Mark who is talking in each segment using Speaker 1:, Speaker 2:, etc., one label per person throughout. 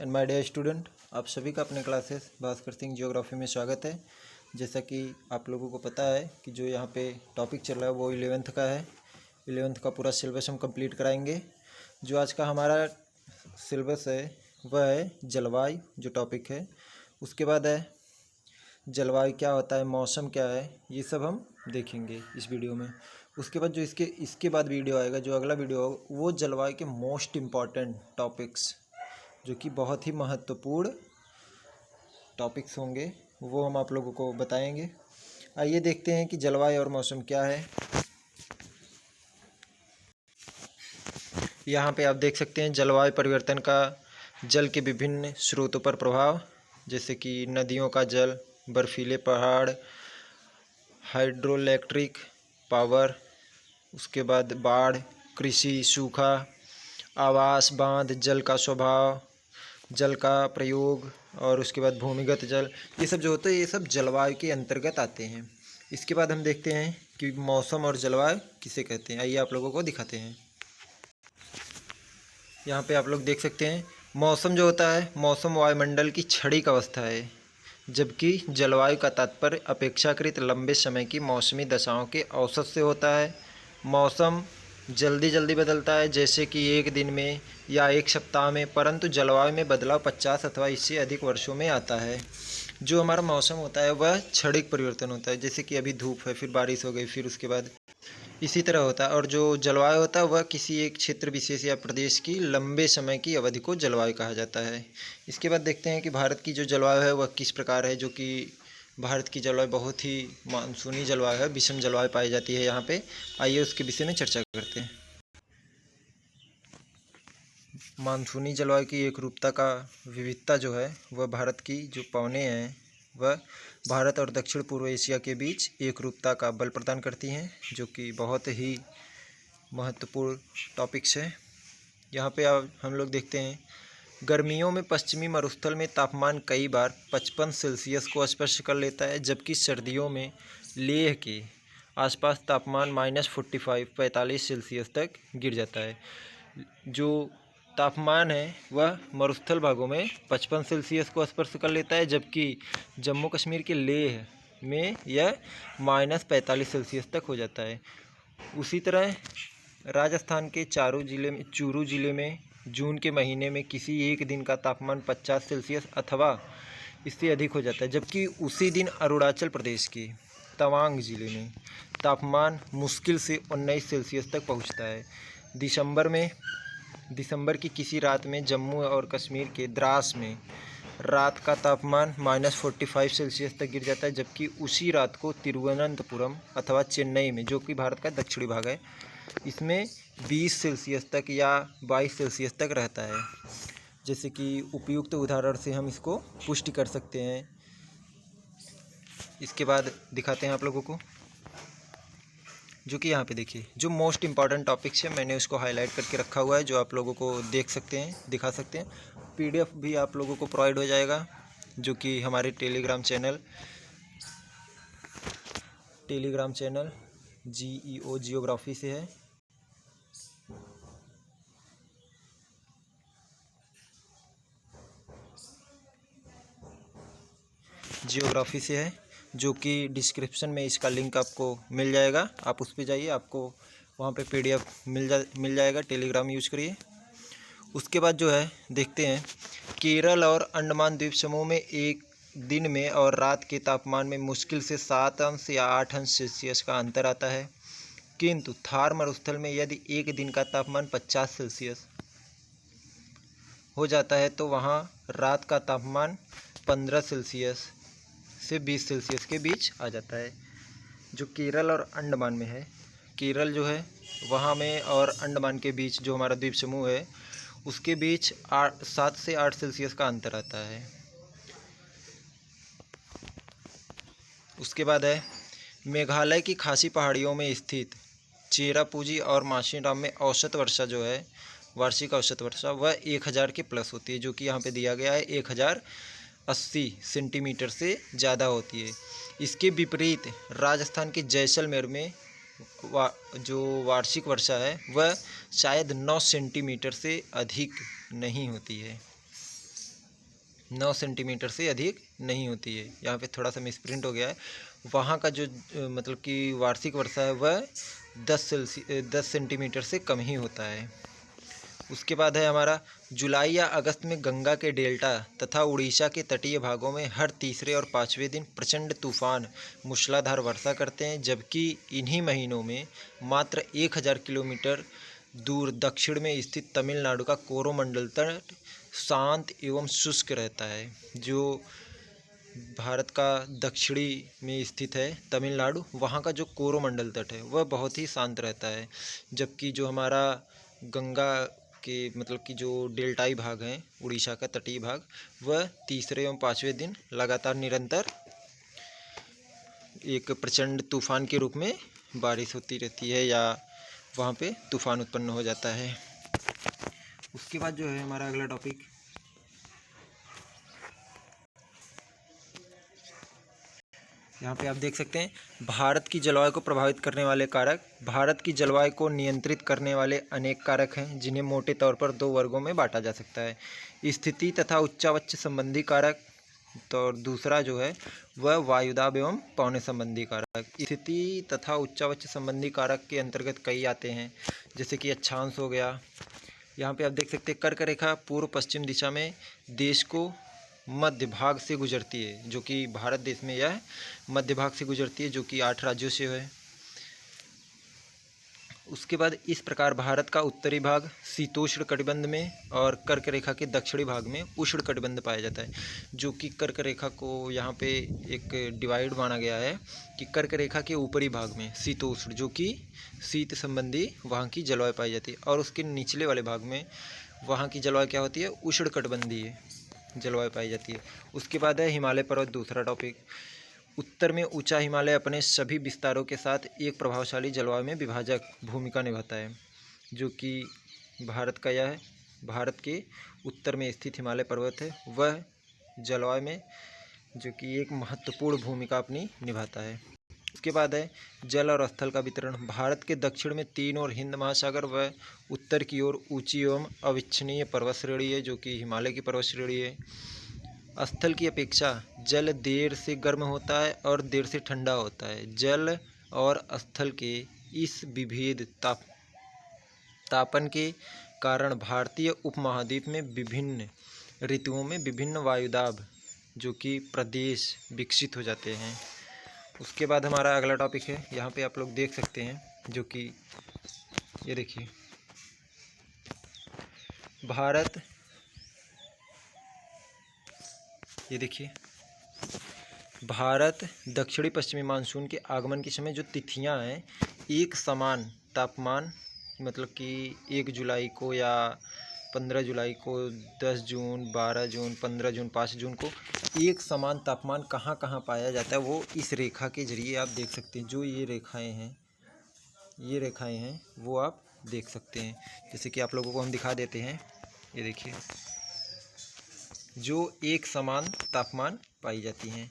Speaker 1: And my dear student, आप सभी का अपने क्लासेस भास्कर सिंह ज्योग्राफी में स्वागत है। जैसा कि आप लोगों को पता है कि जो यहाँ पे टॉपिक चल रहा है वो 11th का है। 11th का पूरा सिलेबस हम कंप्लीट कराएंगे। जो आज का हमारा सिलेबस है वह है जलवायु, जो टॉपिक है। उसके बाद है जलवायु क्या होता है, मौसम क्या है, ये सब हम देखेंगे इस वीडियो में। उसके बाद जो इसके बाद वीडियो आएगा, जो अगला वीडियो होगा, वो जलवायु के मोस्ट इम्पॉर्टेंट टॉपिक्स, जो कि बहुत ही महत्वपूर्ण टॉपिक्स होंगे, वो हम आप लोगों को बताएंगे। आइए देखते हैं कि जलवायु और मौसम क्या है। यहाँ पे आप देख सकते हैं जलवायु परिवर्तन का जल के विभिन्न स्रोतों पर प्रभाव, जैसे कि नदियों का जल, बर्फीले पहाड़, हाइड्रोइलेक्ट्रिक पावर, उसके बाद बाढ़, कृषि, सूखा, आवास, बांध, जल का स्वभाव, जल का प्रयोग, और उसके बाद भूमिगत जल, ये सब जो होते हैं ये सब जलवायु के अंतर्गत आते हैं। इसके बाद हम देखते हैं कि मौसम और जलवायु किसे कहते हैं। आइए आप लोगों को दिखाते हैं। यहाँ पे आप लोग देख सकते हैं मौसम जो होता है, मौसम वायुमंडल की क्षणिक अवस्था है, जबकि जलवायु का तात्पर्य अपेक्षाकृत लंबे समय की मौसमी दशाओं के औसत से होता है। मौसम जल्दी जल्दी बदलता है, जैसे कि एक दिन में या एक सप्ताह में, परंतु जलवायु में बदलाव 50 अथवा इससे अधिक वर्षों में आता है। जो हमारा मौसम होता है वह क्षणिक परिवर्तन होता है, जैसे कि अभी धूप है, फिर बारिश हो गई, फिर उसके बाद इसी तरह होता है। और जो जलवायु होता है वह किसी एक क्षेत्र विशेष या प्रदेश की लंबे समय की अवधि को जलवायु कहा जाता है। इसके बाद देखते हैं कि भारत की जो जलवायु है वह किस प्रकार है। जो कि भारत की जलवायु बहुत ही मानसूनी जलवायु है, विषम जलवायु पाई जाती है यहाँ पे। आइए उसके विषय में चर्चा करते हैं। मानसूनी जलवायु की एक रूपता का विविधता जो है वह भारत की जो पवनें हैं वह भारत और दक्षिण पूर्व एशिया के बीच एक रूपता का बल प्रदान करती हैं, जो कि बहुत ही महत्वपूर्ण टॉपिक्स है। यहाँ पे हम लोग देखते हैं गर्मियों में पश्चिमी मरुस्थल में तापमान कई बार 55 सेल्सियस को स्पर्श कर लेता है, जबकि सर्दियों में लेह के आसपास तापमान -45 सेल्सियस तक गिर जाता है। जो तापमान है वह मरुस्थल भागों में 55 सेल्सियस को स्पर्श कर लेता है, जबकि जम्मू कश्मीर के लेह में यह -45 सेल्सियस तक हो जाता है। उसी तरह राजस्थान के चूरू ज़िले में जून के महीने में किसी एक दिन का तापमान 50 सेल्सियस अथवा इससे अधिक हो जाता है, जबकि उसी दिन अरुणाचल प्रदेश के तवांग ज़िले में तापमान मुश्किल से 19 सेल्सियस तक पहुंचता है। दिसंबर की किसी रात में जम्मू और कश्मीर के द्रास में रात का तापमान -45 सेल्सियस तक गिर जाता है, जबकि उसी रात को तिरुवनंतपुरम अथवा चेन्नई में, जो कि भारत का दक्षिणी भाग है, इसमें 20 सेल्सियस तक या 22 सेल्सियस तक रहता है। जैसे कि उपयुक्त उदाहरण से हम इसको पुष्टि कर सकते हैं। इसके बाद दिखाते हैं आप लोगों को, जो कि यहाँ पे देखिए जो मोस्ट इम्पॉर्टेंट टॉपिक्स है मैंने उसको हाईलाइट करके रखा हुआ है, जो आप लोगों को देख सकते हैं, दिखा सकते हैं। PDF भी आप लोगों को प्रोवाइड हो जाएगा, जो कि हमारे टेलीग्राम चैनल GEO जियोग्राफी से है। जियोग्राफी से है, जो कि डिस्क्रिप्शन में इसका लिंक आपको मिल जाएगा। आप उस पर जाइए, आपको वहाँ पे PDF मिल जाएगा। टेलीग्राम यूज करिए। उसके बाद जो है देखते हैं केरल और अंडमान द्वीप समूह में एक दिन में और रात के तापमान में मुश्किल से 7 अंश या 8 अंश सेल्सियस का अंतर आता है, किंतु थार मरुस्थल में यदि एक दिन का तापमान 50 सेल्सियस हो जाता है तो वहाँ रात का तापमान 15 सेल्सियस से 20 सेल्सियस के बीच आ जाता है। जो केरल और अंडमान में है, केरल जो है वहाँ में और अंडमान के बीच जो हमारा द्वीप समूह है उसके बीच 7 से 8 सेल्सियस का अंतर आता है। उसके बाद है मेघालय की खासी पहाड़ियों में स्थित चेरापूंजी और माशिनराम में औसत वर्षा जो है, वार्षिक औसत वर्षा, वह 1000 के प्लस होती है, जो कि यहाँ पे दिया गया है 1080 सेंटीमीटर से ज़्यादा होती है। इसके विपरीत राजस्थान के जैसलमेर में जो वार्षिक वर्षा है वह शायद 9 सेंटीमीटर से अधिक नहीं होती है। 9 सेंटीमीटर से अधिक नहीं होती है। यहाँ पे थोड़ा सा मिसप्रिंट हो गया है। वहाँ का जो मतलब कि वार्षिक वर्षा है वह 10 सेंटीमीटर से कम ही होता है। उसके बाद है हमारा जुलाई या अगस्त में गंगा के डेल्टा तथा उड़ीसा के तटीय भागों में हर तीसरे और पाँचवें दिन प्रचंड तूफान मूसलाधार वर्षा करते हैं, जबकि इन्हीं महीनों में मात्र 1000 किलोमीटर दूर दक्षिण में स्थित तमिलनाडु का कोरोमंडल तट शांत एवं शुष्क रहता है। जो भारत का दक्षिणी में स्थित है तमिलनाडु, वहाँ का जो कोरोमंडल तट है वह बहुत ही शांत रहता है, जबकि जो हमारा गंगा के मतलब कि जो डेल्टाई भाग हैं उड़ीसा का तटीय भाग, वह तीसरे एवं पाँचवें दिन लगातार निरंतर एक प्रचंड तूफान के रूप में बारिश होती रहती है या वहाँ पे तूफान उत्पन्न हो जाता है। उसके बाद जो है हमारा अगला टॉपिक, यहाँ पे आप देख सकते हैं भारत की जलवायु को प्रभावित करने वाले कारक। भारत की जलवायु को नियंत्रित करने वाले अनेक कारक हैं, जिन्हें मोटे तौर पर 2 वर्गों में बांटा जा सकता है, स्थिति तथा उच्चावच संबंधी कारक। तो दूसरा जो है वह वायुदाब एवं पवने संबंधी कारक। स्थिति तथा उच्चावच संबंधी कारक के अंतर्गत कई आते हैं, जैसे कि अक्षांश हो गया। यहाँ पे आप देख सकते हैं कर्क रेखा पूर्व पश्चिम दिशा में देश को मध्य भाग से गुजरती है, जो कि भारत देश में यह मध्य भाग से गुजरती है, जो कि 8 राज्यों से है। उसके बाद इस प्रकार भारत का उत्तरी भाग शीतोष्ण कटिबंध में और कर्क रेखा के दक्षिणी भाग में उष्ण कटिबंध पाया जाता है। जो कि कर्क रेखा को यहाँ पे एक डिवाइड माना गया है कि कर्क रेखा के ऊपरी भाग में शीतोष्ण, जो कि शीत संबंधी वहाँ की जलवायु पाई जाती है, और उसके निचले वाले भाग में वहाँ की जलवायु क्या होती है, उष्ण कटिबंधीय जलवायु पाई जाती है। उसके बाद है हिमालय पर्वत, दूसरा टॉपिक। उत्तर में ऊंचा हिमालय अपने सभी विस्तारों के साथ एक प्रभावशाली जलवायु में विभाजक भूमिका निभाता है, जो कि भारत का यह है। भारत के उत्तर में स्थित हिमालय पर्वत है, वह जलवायु में जो कि एक महत्वपूर्ण भूमिका अपनी निभाता है। उसके बाद है जल और स्थल का वितरण। भारत के दक्षिण में 3 और हिंद महासागर व उत्तर की ओर ऊंची एवं अविच्छिन्नीय पर्वत श्रेणी है, जो कि हिमालय की पर्वत श्रेणी है। स्थल की अपेक्षा जल देर से गर्म होता है और देर से ठंडा होता है। जल और स्थल के इस विभेद तापन के कारण भारतीय उपमहाद्वीप में विभिन्न ऋतुओं में विभिन्न वायुदाब जो कि प्रदेश विकसित हो जाते हैं। उसके बाद हमारा अगला टॉपिक है, यहाँ पे आप लोग देख सकते हैं, जो कि ये देखिए भारत, ये देखिए भारत दक्षिणी पश्चिमी मानसून के आगमन के समय जो तिथियां हैं, एक समान तापमान, मतलब कि 1 जुलाई को या 15 जुलाई को, 10 जून, 12 जून, 15 जून, 5 जून को एक समान तापमान कहाँ कहाँ पाया जाता है, वो इस रेखा के जरिए आप देख सकते हैं। जो ये रेखाएं हैं वो आप देख सकते हैं। जैसे कि आप लोगों को हम दिखा देते हैं, ये देखिए जो एक समान तापमान पाई जाती हैं,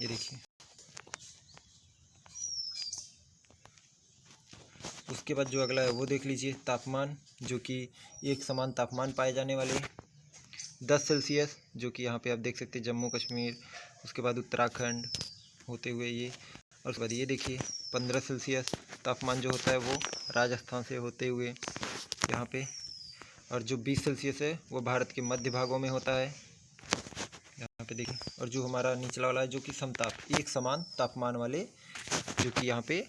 Speaker 1: ये देखिए। उसके बाद जो अगला है वो देख लीजिए, तापमान, जो कि एक समान तापमान पाए जाने वाले 10 सेल्सियस, जो कि यहाँ पे आप देख सकते हैं जम्मू कश्मीर, उसके बाद उत्तराखंड होते हुए ये, और उसके बाद ये देखिए 15 सेल्सियस तापमान जो होता है वो राजस्थान से होते हुए यहाँ पे, और जो 20 सेल्सियस है वो भारत के मध्य भागों में होता है, यहाँ पे देखिए। और जो हमारा निचला वाला है जो कि समताप, एक समान तापमान वाले, जो कि यहाँ पे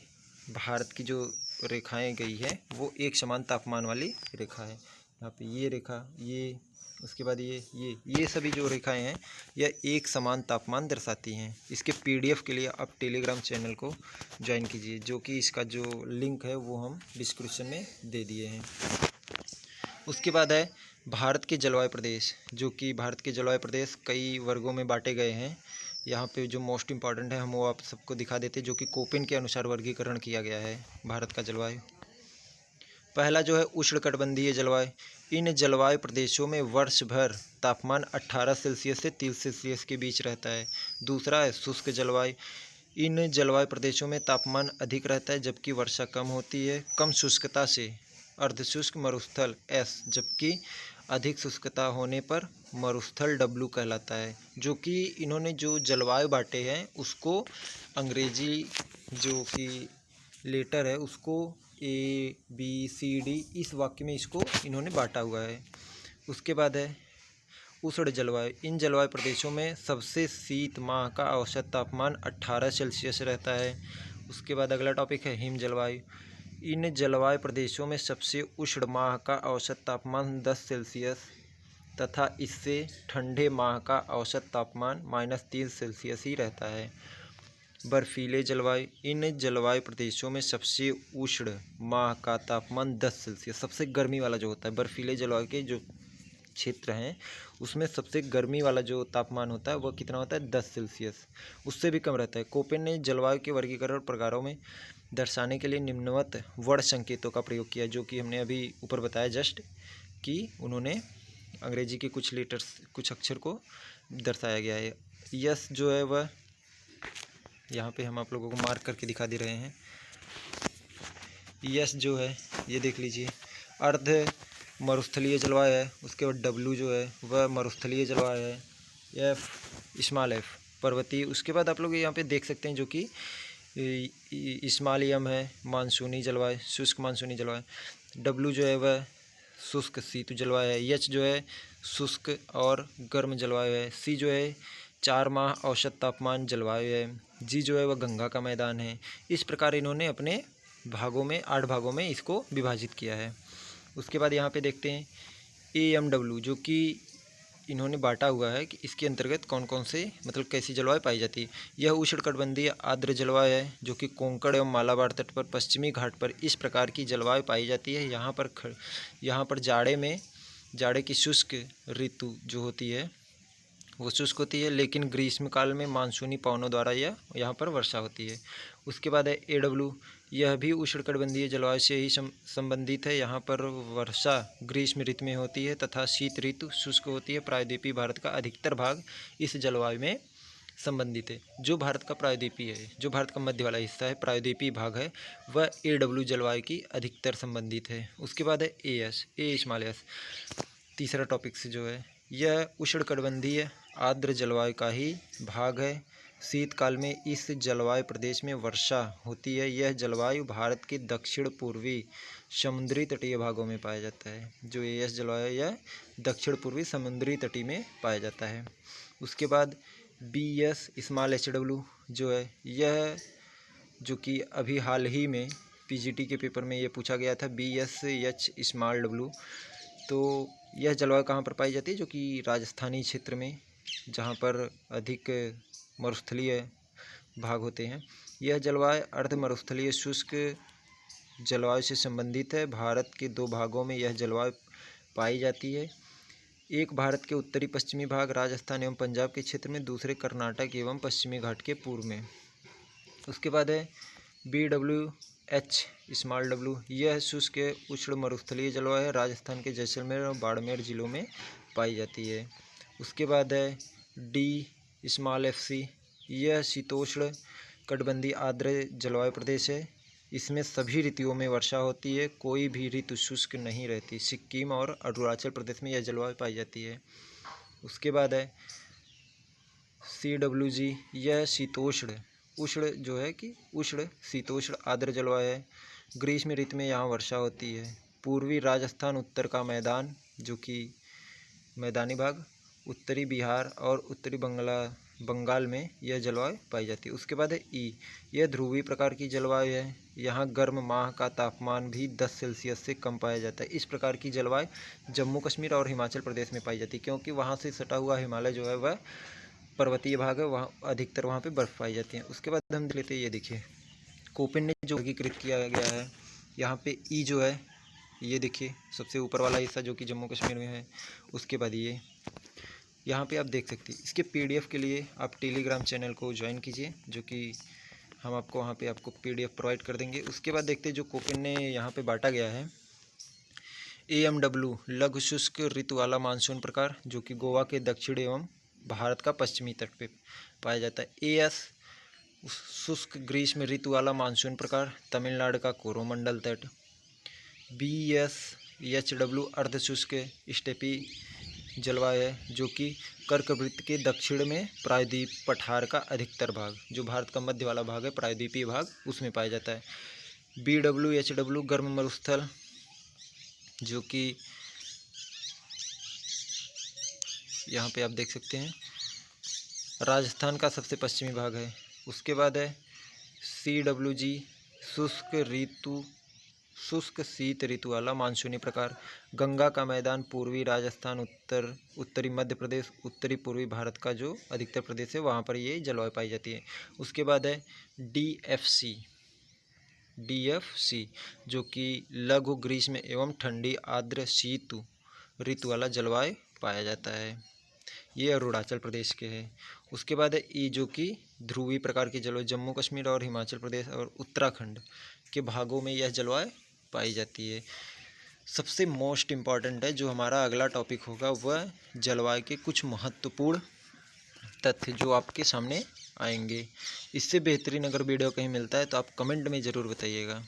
Speaker 1: भारत की जो रेखाएं गई है वो एक समान तापमान वाली रेखा है। यहाँ पे ये रेखा, ये, उसके बाद ये सभी जो रेखाएं हैं यह एक समान तापमान दर्शाती हैं। इसके PDF के लिए आप टेलीग्राम चैनल को ज्वाइन कीजिए, जो कि इसका जो लिंक है वो हम डिस्क्रिप्शन में दे दिए हैं। उसके बाद है भारत के जलवायु प्रदेश, जो कि भारत के जलवायु प्रदेश कई वर्गों में बांटे गए हैं। यहाँ पे जो मोस्ट इम्पॉर्टेंट है हम वो आप सबको दिखा देते हैं, जो कि कोपेन के अनुसार वर्गीकरण किया गया है भारत का जलवायु। पहला जो है उष्णकटिबंधीय जलवायु। इन जलवायु प्रदेशों में वर्ष भर तापमान 18 सेल्सियस से 30 सेल्सियस के बीच रहता है। दूसरा है शुष्क जलवायु। इन जलवायु प्रदेशों में तापमान अधिक रहता है जबकि वर्षा कम होती है। कम शुष्कता से अर्धशुष्क मरुस्थल S, जबकि अधिक शुष्कता होने पर मरुस्थल डब्लू कहलाता है, जो कि इन्होंने जो जलवायु बांटे हैं उसको अंग्रेजी जो कि लेटर है उसको ABCD इस वाक्य में इसको इन्होंने बांटा हुआ है। उसके बाद है उष्ण जलवायु। इन जलवायु प्रदेशों में सबसे शीत माह का औसत तापमान 18 सेल्सियस रहता है। उसके बाद अगला टॉपिक है हिम जलवायु। इन जलवायु प्रदेशों में सबसे उष्ण माह का औसत तापमान 10 सेल्सियस तथा इससे ठंडे माह का औसत तापमान -3 सेल्सियस ही रहता है। बर्फीले जलवायु। इन जलवायु प्रदेशों में सबसे उष्ण माह का तापमान 10 सेल्सियस, सबसे गर्मी वाला जो होता है बर्फीले जलवायु के जो क्षेत्र हैं उसमें सबसे गर्मी वाला जो तापमान होता है वह कितना होता है 10 सेल्सियस, उससे भी कम रहता है। कोपेन ने जलवायु के वर्गीकरण और प्रकारों में दर्शाने के लिए निम्नवत वर्ण संकेतों का प्रयोग किया, जो कि हमने अभी ऊपर बताया जस्ट कि उन्होंने अंग्रेजी के कुछ लेटर्स कुछ अक्षर को दर्शाया गया है। यस जो है वह यहाँ पे हम आप लोगों को मार्क करके दिखा दे रहे हैं। यस जो है ये देख लीजिए अर्ध मरुस्थलीय जलवायु है। उसके बाद डब्लू जो है वह मरुस्थलीय जलवायु है। एफ स्मॉल एफ पर्वतीय। उसके बाद आप लोग यहाँ पे देख सकते हैं जो कि स्मॉल एम है मानसूनी जलवायु, शुष्क मानसूनी जलवायु। डब्लू जो है वह शुष्क शीत जलवायु है। एच जो है शुष्क और गर्म जलवायु है। सी जो है 4 माह औसत तापमान जलवायु है। जी जो है वह गंगा का मैदान है। इस प्रकार इन्होंने अपने भागों में 8 भागों में इसको विभाजित किया है। उसके बाद यहाँ पे देखते हैं AMW जो कि इन्होंने बांटा हुआ है कि इसके अंतर्गत कौन कौन से मतलब कैसी जलवायु पाई जाती है। यह उष्णकटिबंधीय आर्द्र जलवायु है जो कि कोंकण एवं मालाबार तट पर पश्चिमी घाट पर इस प्रकार की जलवायु पाई जाती है। यहाँ पर जाड़े की शुष्क ऋतु जो होती है वो शुष्क होती है, लेकिन ग्रीष्मकाल में मानसूनी पवनों द्वारा यह यहाँ पर वर्षा होती है। उसके बाद है AW, यह भी उष्णकटिबंधीय जलवायु से ही संबंधित है। यहाँ पर वर्षा ग्रीष्म ऋतु में होती है तथा शीत ऋतु शुष्क होती है। प्रायद्वीपीय भारत का अधिकतर भाग इस जलवायु में संबंधित है। जो भारत का प्रायद्वीपीय है, जो भारत का मध्य वाला हिस्सा है प्रायद्वीपीय भाग है, वह AW जलवायु की अधिकतर संबंधित है। उसके बाद है AS ए स्मॉल एस तीसरा टॉपिक से जो है यह उष्णकटिबंधीय आर्द्र जलवायु का ही भाग है। शीतकाल में इस जलवायु प्रदेश में वर्षा होती है। यह जलवायु भारत के दक्षिण पूर्वी समुद्री तटीय भागों में पाया जाता है। जो AS जलवायु यह दक्षिण पूर्वी समुद्री तटीय में पाया जाता है। उसके बाद BS स्मॉल HW जो है यह जो कि अभी हाल ही में PGT के पेपर में ये पूछा गया था BSH स्मॉल W, तो यह जलवायु कहाँ पर पाई जाती है, जो कि राजस्थानी क्षेत्र में जहाँ पर अधिक मरुस्थलीय भाग होते हैं। यह जलवायु अर्ध मरुस्थलीय शुष्क जलवायु से संबंधित है। भारत के 2 भागों में यह जलवायु पाई जाती है, एक भारत के उत्तरी पश्चिमी भाग राजस्थान एवं पंजाब के क्षेत्र में, दूसरे कर्नाटक एवं पश्चिमी घाट के पूर्व में। उसके बाद है BWH स्मॉल W, यह शुष्क उष्ण मरुस्थलीय जलवायु है। राजस्थान के जैसलमेर और बाड़मेर जिलों में पाई जाती है। उसके बाद है D स्मॉल FC, यह शीतोष्ण कटिबंधीय आर्द्र जलवायु प्रदेश है। इसमें सभी ऋतुओं में वर्षा होती है, कोई भी ऋतु शुष्क नहीं रहती। सिक्किम और अरुणाचल प्रदेश में यह जलवायु पाई जाती है। उसके बाद है CWG, यह शीतोष्ण उष्ण जो है कि उष्ण शीतोष्ण आर्द्र जलवायु है। ग्रीष्म ऋतु में यहाँ वर्षा होती है। पूर्वी राजस्थान, उत्तर का मैदान जो कि मैदानी भाग, उत्तरी बिहार और उत्तरी बंगाल में यह जलवायु पाई जाती है। उसके बाद है E, यह ध्रुवीय प्रकार की जलवायु है। यहाँ गर्म माह का तापमान भी 10 सेल्सियस से कम पाया जाता है। इस प्रकार की जलवायु जम्मू कश्मीर और हिमाचल प्रदेश में पाई जाती है, क्योंकि वहाँ से सटा हुआ हिमालय जो है वह पर्वतीय भाग है, वहाँ अधिकतर वहाँ पे बर्फ़ पाई जाती है। उसके बाद हम लेते हैं ये देखिए कोपेन ने जो वर्गीकृत किया गया है, यहाँ पे E जो है ये देखिए सबसे ऊपर वाला हिस्सा जो कि जम्मू कश्मीर में है। उसके बाद ये यहाँ पे आप देख सकते हैं। इसके PDF के लिए आप टेलीग्राम चैनल को ज्वाइन कीजिए, जो कि हम आपको वहाँ पे आपको PDF प्रोवाइड कर देंगे। उसके बाद देखते हैं जो कोपेन ने यहाँ पे बांटा गया है। AMW लघु शुष्क ऋतु वाला मानसून प्रकार, जो कि गोवा के दक्षिण एवं भारत का पश्चिमी तट पे पाया जाता है। AS शुष्क ग्रीष्म ऋतु वाला मानसून प्रकार, तमिलनाडु का कोरोमंडल तट। BSHW अर्ध शुष्क स्टेपी जलवायु है जो कि कर्कवृत्त के दक्षिण में प्रायद्वीप पठार का अधिकतर भाग, जो भारत का मध्य वाला भाग है प्रायद्वीपीय भाग, उसमें पाया जाता है। BWHW गर्म मरुस्थल, जो कि यहाँ पे आप देख सकते हैं राजस्थान का सबसे पश्चिमी भाग है। उसके बाद है CWG शुष्क शीत ऋतु वाला मानसूनी प्रकार, गंगा का मैदान पूर्वी राजस्थान, उत्तरी मध्य प्रदेश, उत्तरी पूर्वी भारत का जो अधिकतर प्रदेश है वहाँ पर ये जलवायु पाई जाती है। उसके बाद है DFC जो कि लघु ग्रीष्म एवं ठंडी आर्द्र शीत ऋतु वाला जलवायु पाया जाता है। ये अरुणाचल प्रदेश के हैं। उसके बाद है ई जो कि ध्रुवीय प्रकार की जलवायु, जम्मू कश्मीर और हिमाचल प्रदेश और उत्तराखंड के भागों में यह जलवायु पाई जाती है। सबसे मोस्ट इम्पॉर्टेंट है जो हमारा अगला टॉपिक होगा वह जलवायु के कुछ महत्वपूर्ण तथ्य जो आपके सामने आएंगे। इससे बेहतरीन अगर वीडियो कहीं मिलता है तो आप कमेंट में ज़रूर बताइएगा,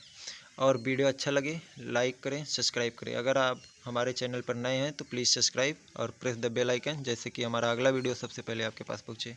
Speaker 1: और वीडियो अच्छा लगे लाइक करें, सब्सक्राइब करें। अगर आप हमारे चैनल पर नए हैं तो प्लीज़ सब्सक्राइब और प्रेस द बेल आइकन, जैसे कि हमारा अगला वीडियो सबसे पहले आपके पास पहुँचे।